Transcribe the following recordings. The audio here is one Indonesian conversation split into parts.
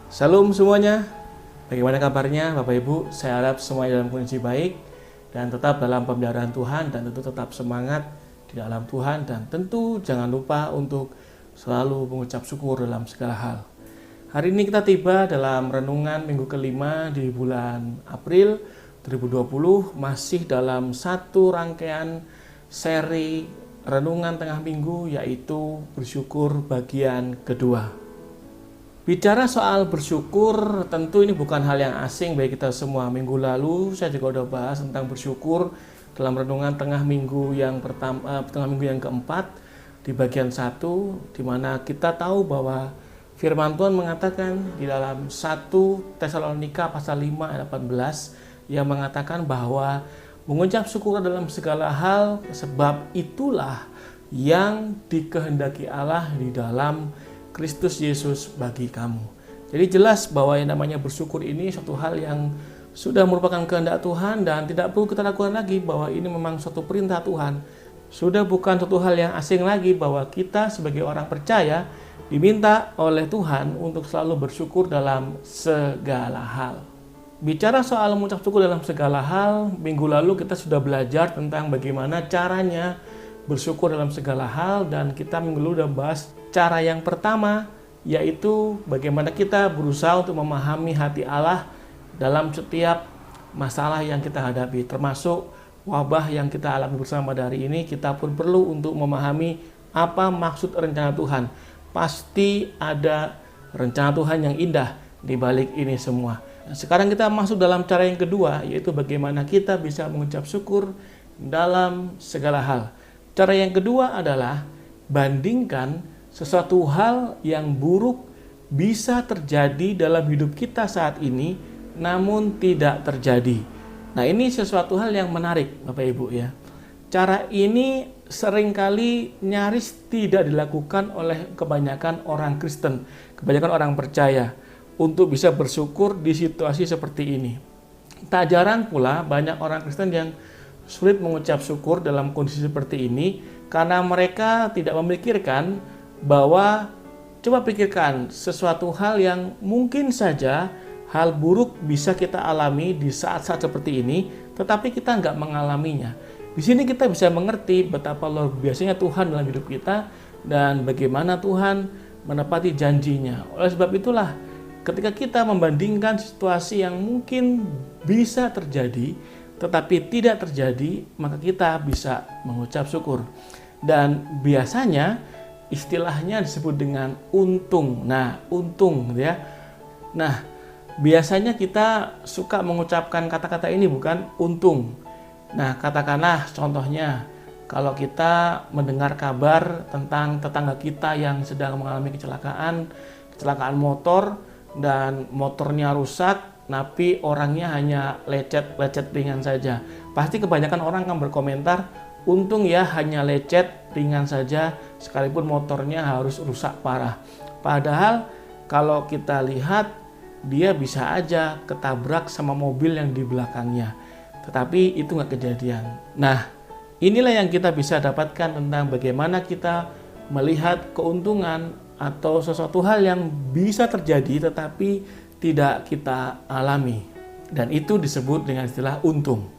Salam semuanya, bagaimana kabarnya Bapak Ibu? Saya harap semuanya dalam kondisi baik dan tetap dalam pemeliharaan Tuhan dan tentu tetap semangat di dalam Tuhan dan tentu jangan lupa untuk selalu mengucap syukur dalam segala hal. Hari ini kita tiba dalam renungan minggu kelima di bulan April 2020, masih dalam satu rangkaian seri renungan tengah minggu, yaitu bersyukur bagian kedua. Bicara soal bersyukur, tentu ini bukan hal yang asing bagi kita semua. Minggu lalu saya juga udah bahas tentang bersyukur dalam renungan tengah minggu yang keempat di bagian 1, di mana kita tahu bahwa firman Tuhan mengatakan di dalam 1 Tesalonika pasal 5 ayat 18 yang mengatakan bahwa mengucap syukur dalam segala hal, sebab itulah yang dikehendaki Allah di dalam Kristus Yesus bagi kamu. Jadi jelas bahwa yang namanya bersyukur ini suatu hal yang sudah merupakan kehendak Tuhan dan tidak perlu kita lakukan lagi, bahwa ini memang suatu perintah Tuhan. Sudah bukan suatu hal yang asing lagi bahwa kita sebagai orang percaya diminta oleh Tuhan untuk selalu bersyukur dalam segala hal. Bicara soal mengucap syukur dalam segala hal, minggu lalu kita sudah belajar tentang bagaimana caranya bersyukur dalam segala hal, dan kita minggu lalu udah bahas cara yang pertama, yaitu bagaimana kita berusaha untuk memahami hati Allah dalam setiap masalah yang kita hadapi, termasuk wabah yang kita alami bersama dari ini. Kita pun perlu untuk memahami apa maksud rencana Tuhan. Pasti ada rencana Tuhan yang indah di balik ini semua. Nah, sekarang kita masuk dalam cara yang kedua, yaitu bagaimana kita bisa mengucap syukur dalam segala hal. Cara yang kedua adalah bandingkan sesuatu hal yang buruk bisa terjadi dalam hidup kita saat ini, namun tidak terjadi. Nah, ini sesuatu hal yang menarik Bapak Ibu ya. Cara ini seringkali nyaris tidak dilakukan oleh kebanyakan orang Kristen, kebanyakan orang percaya, untuk bisa bersyukur di situasi seperti ini. Tak jarang pula banyak orang Kristen yang sulit mengucap syukur dalam kondisi seperti ini karena mereka tidak memikirkan bahwa, coba pikirkan sesuatu hal yang mungkin saja hal buruk bisa kita alami di saat-saat seperti ini, tetapi kita nggak mengalaminya. Di sini kita bisa mengerti betapa luar biasanya Tuhan dalam hidup kita dan bagaimana Tuhan menepati janjinya. Oleh sebab itulah, ketika kita membandingkan situasi yang mungkin bisa terjadi tetapi tidak terjadi, maka kita bisa mengucap syukur. Dan biasanya istilahnya disebut dengan untung. Nah, untung gitu ya. Nah, biasanya kita suka mengucapkan kata-kata ini, bukan untung. Nah, katakanlah contohnya kalau kita mendengar kabar tentang tetangga kita yang sedang mengalami kecelakaan motor dan motornya rusak, tapi orangnya hanya lecet ringan saja. Pasti kebanyakan orang akan berkomentar, untung ya hanya lecet ringan saja sekalipun motornya harus rusak parah. Padahal kalau kita lihat, dia bisa aja ketabrak sama mobil yang di belakangnya. Tetapi itu nggak kejadian. Nah, inilah yang kita bisa dapatkan tentang bagaimana kita melihat keuntungan atau sesuatu hal yang bisa terjadi tetapi tidak kita alami. Dan itu disebut dengan istilah untung.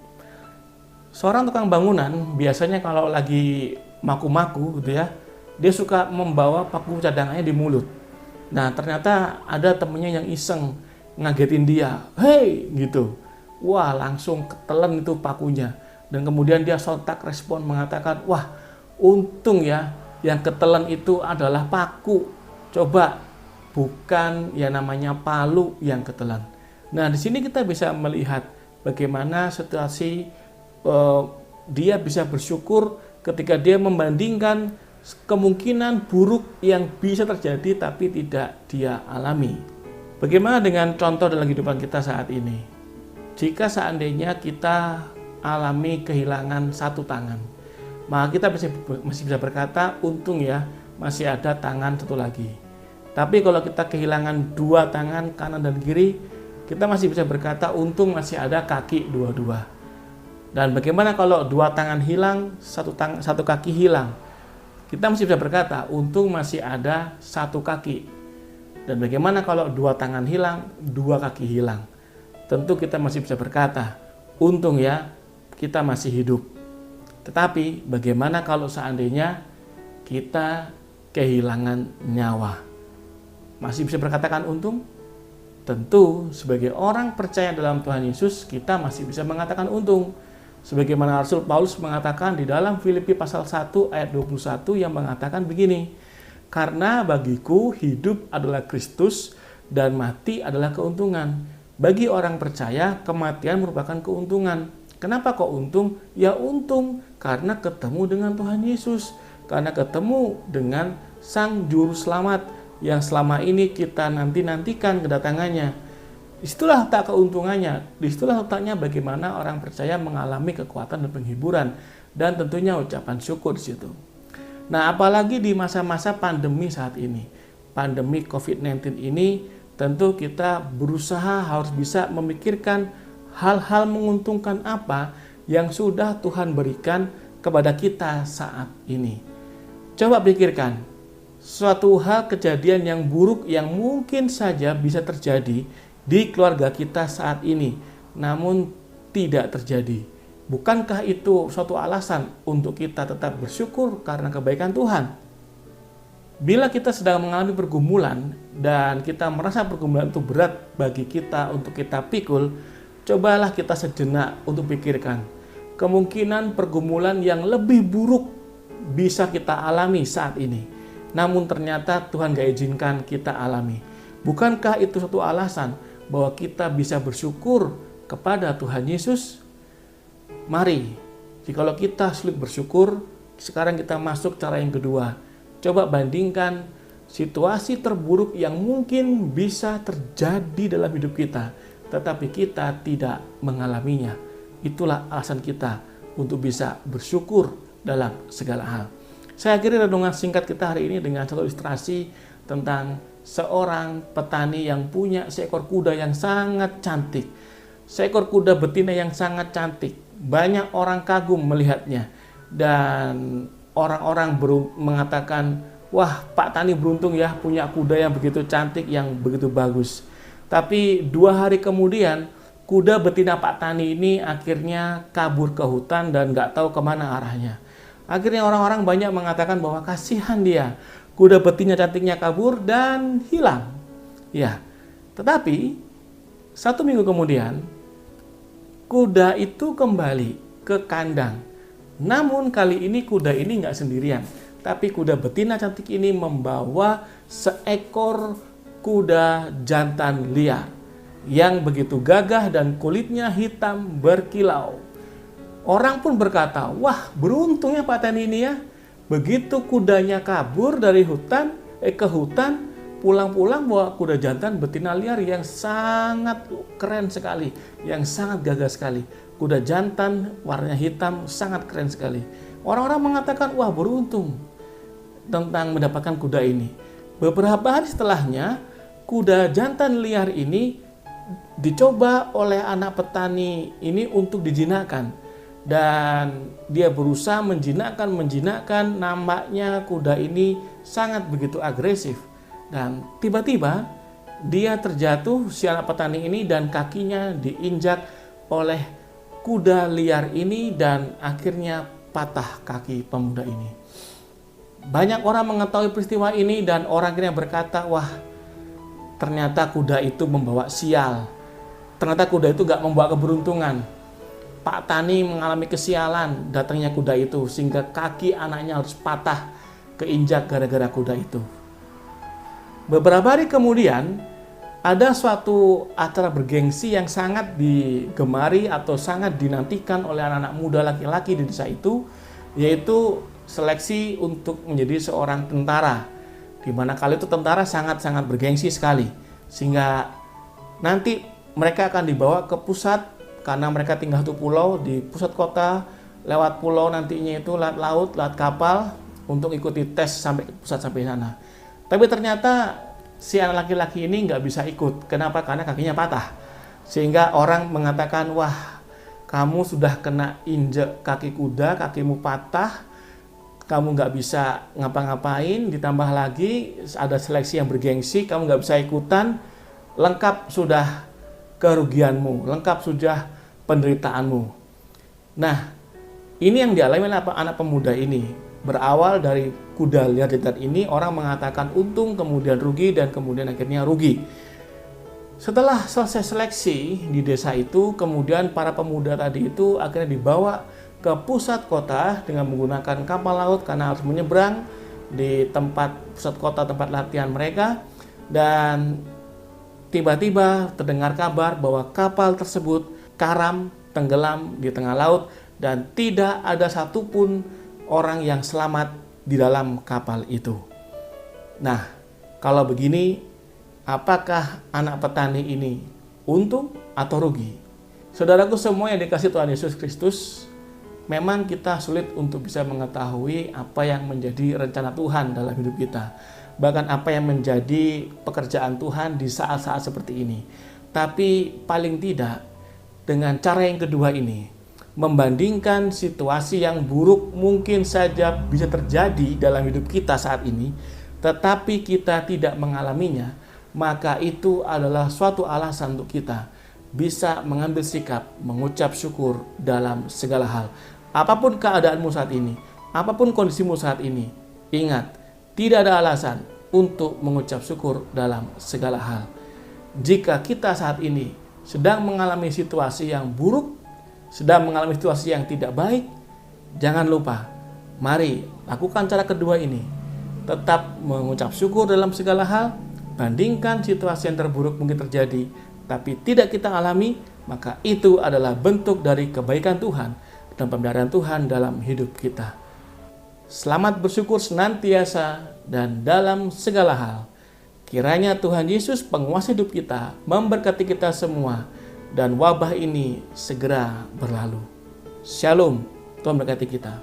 Seorang tukang bangunan biasanya kalau lagi maku-maku gitu ya, dia suka membawa paku cadangannya di mulut. Nah, ternyata ada temennya yang iseng ngagetin dia, "Hei!" gitu. Wah, langsung ketelen itu pakunya. Dan kemudian dia sontak respon mengatakan, "Wah, untung ya yang ketelen itu adalah paku. Coba bukan yang namanya palu yang ketelen." Nah, di sini kita bisa melihat bagaimana situasi dia bisa bersyukur ketika dia membandingkan kemungkinan buruk yang bisa terjadi tapi tidak dia alami. Bagaimana dengan contoh dalam kehidupan kita saat ini? Jika seandainya kita alami kehilangan satu tangan, maka kita masih bisa berkata, untung ya masih ada tangan satu lagi. Tapi kalau kita kehilangan dua tangan kanan dan kiri, kita masih bisa berkata, untung masih ada kaki dua-dua. Dan bagaimana kalau dua tangan hilang, satu kaki hilang? Kita masih bisa berkata, untung masih ada satu kaki. Dan bagaimana kalau dua tangan hilang, dua kaki hilang? Tentu kita masih bisa berkata, untung ya kita masih hidup. Tetapi bagaimana kalau seandainya kita kehilangan nyawa? Masih bisa berkatakan untung? Tentu sebagai orang percaya dalam Tuhan Yesus, kita masih bisa mengatakan untung. Sebagaimana Rasul Paulus mengatakan di dalam Filipi pasal 1 ayat 21 yang mengatakan begini, karena bagiku hidup adalah Kristus dan mati adalah keuntungan. Bagi orang percaya, kematian merupakan keuntungan. Kenapa kok untung? Ya untung karena ketemu dengan Tuhan Yesus, karena ketemu dengan Sang Juru Selamat yang selama ini kita nantikan kedatangannya. Disitulah letak keuntungannya, disitulah letaknya bagaimana orang percaya mengalami kekuatan dan penghiburan, dan tentunya ucapan syukur di situ. Nah, apalagi di masa-masa pandemi saat ini, pandemi COVID-19 ini, tentu kita berusaha harus bisa memikirkan hal-hal menguntungkan apa yang sudah Tuhan berikan kepada kita saat ini. Coba pikirkan, suatu hal kejadian yang buruk yang mungkin saja bisa terjadi di keluarga kita saat ini, namun tidak terjadi. Bukankah itu suatu alasan untuk kita tetap bersyukur karena kebaikan Tuhan? Bila kita sedang mengalami pergumulan dan kita merasa pergumulan itu berat bagi kita untuk kita pikul, cobalah kita sejenak untuk pikirkan kemungkinan pergumulan yang lebih buruk bisa kita alami saat ini. Namun ternyata Tuhan gak izinkan kita alami. Bukankah itu suatu alasan bahwa kita bisa bersyukur kepada Tuhan Yesus? Mari, jikalau kita sulit bersyukur, sekarang kita masuk cara yang kedua. Coba bandingkan situasi terburuk yang mungkin bisa terjadi dalam hidup kita, tetapi kita tidak mengalaminya. Itulah alasan kita untuk bisa bersyukur dalam segala hal. Saya akhiri renungan singkat kita hari ini dengan satu ilustrasi tentang seorang petani yang punya seekor kuda yang sangat cantik. Seekor kuda betina yang sangat cantik. Banyak orang kagum melihatnya. Dan orang-orang mengatakan, wah, Pak Tani beruntung ya punya kuda yang begitu cantik, yang begitu bagus. Tapi 2 hari kemudian, kuda betina Pak Tani ini akhirnya kabur ke hutan dan gak tahu kemana arahnya. Akhirnya orang-orang banyak mengatakan bahwa kasihan dia, kuda betina cantiknya kabur dan hilang. Ya, tetapi 1 minggu kemudian, kuda itu kembali ke kandang. Namun kali ini kuda ini nggak sendirian, tapi kuda betina cantik ini membawa seekor kuda jantan liar yang begitu gagah dan kulitnya hitam berkilau. Orang pun berkata, wah beruntungnya Pak Tani ini ya. Begitu kudanya kabur dari hutan, ke hutan, pulang-pulang bawa kuda jantan betina liar yang sangat keren sekali, yang sangat gagah sekali. Kuda jantan warnanya hitam, sangat keren sekali. Orang-orang mengatakan, wah beruntung tentang mendapatkan kuda ini. Beberapa hari setelahnya, kuda jantan liar ini dicoba oleh anak petani ini untuk dijinakkan. Dan dia berusaha menjinakkan, nampaknya kuda ini sangat begitu agresif. Dan tiba-tiba dia terjatuh, si anak petani ini, dan kakinya diinjak oleh kuda liar ini dan akhirnya patah kaki pemuda ini. Banyak orang mengetahui peristiwa ini dan orang akhirnya berkata, wah ternyata kuda itu membawa sial. Ternyata kuda itu gak membawa keberuntungan. Pak Tani mengalami kesialan datangnya kuda itu sehingga kaki anaknya harus patah keinjak gara-gara kuda itu. Beberapa hari kemudian ada suatu acara bergengsi yang sangat digemari atau sangat dinantikan oleh anak-anak muda laki-laki di desa itu, yaitu seleksi untuk menjadi seorang tentara. Di mana kali itu tentara sangat-sangat bergengsi sekali, sehingga nanti mereka akan dibawa ke pusat. Karena mereka tinggal satu pulau di pusat kota, lewat pulau nantinya itu lewat laut, lewat kapal untuk ikuti tes sampai ke pusat sampai sana. Tapi ternyata si anak laki-laki ini nggak bisa ikut. Kenapa? Karena kakinya patah. Sehingga orang mengatakan, wah kamu sudah kena injek kaki kuda, kakimu patah, kamu nggak bisa ngapa-ngapain, ditambah lagi ada seleksi yang bergengsi, kamu nggak bisa ikutan, lengkap sudah kerugianmu, lengkap sudah penderitaanmu. Nah, ini yang dialami oleh anak pemuda ini. Berawal dari kuda liar ini, orang mengatakan untung, kemudian rugi, dan kemudian akhirnya rugi. Setelah selesai seleksi di desa itu, kemudian para pemuda tadi itu akhirnya dibawa ke pusat kota dengan menggunakan kapal laut karena harus menyeberang di tempat pusat kota tempat latihan mereka, dan tiba-tiba terdengar kabar bahwa kapal tersebut karam, tenggelam di tengah laut dan tidak ada satupun orang yang selamat di dalam kapal itu. Nah, kalau begini, apakah anak petani ini untung atau rugi? Saudaraku semua yang dikasihi Tuhan Yesus Kristus, memang kita sulit untuk bisa mengetahui apa yang menjadi rencana Tuhan dalam hidup kita. Bahkan apa yang menjadi pekerjaan Tuhan di saat-saat seperti ini. Tapi paling tidak, dengan cara yang kedua ini, membandingkan situasi yang buruk mungkin saja bisa terjadi dalam hidup kita saat ini, tetapi kita tidak mengalaminya, maka itu adalah suatu alasan untuk kita bisa mengambil sikap, mengucap syukur dalam segala hal. Apapun keadaanmu saat ini, apapun kondisimu saat ini, ingat, tidak ada alasan untuk mengucap syukur dalam segala hal. Jika kita saat ini sedang mengalami situasi yang buruk, sedang mengalami situasi yang tidak baik, jangan lupa, mari lakukan cara kedua ini. Tetap mengucap syukur dalam segala hal, bandingkan situasi yang terburuk mungkin terjadi, tapi tidak kita alami, maka itu adalah bentuk dari kebaikan Tuhan dan pemeliharaan Tuhan dalam hidup kita. Selamat bersyukur senantiasa dan dalam segala hal. Kiranya Tuhan Yesus penguasa hidup kita memberkati kita semua dan wabah ini segera berlalu. Shalom, Tuhan berkati kita.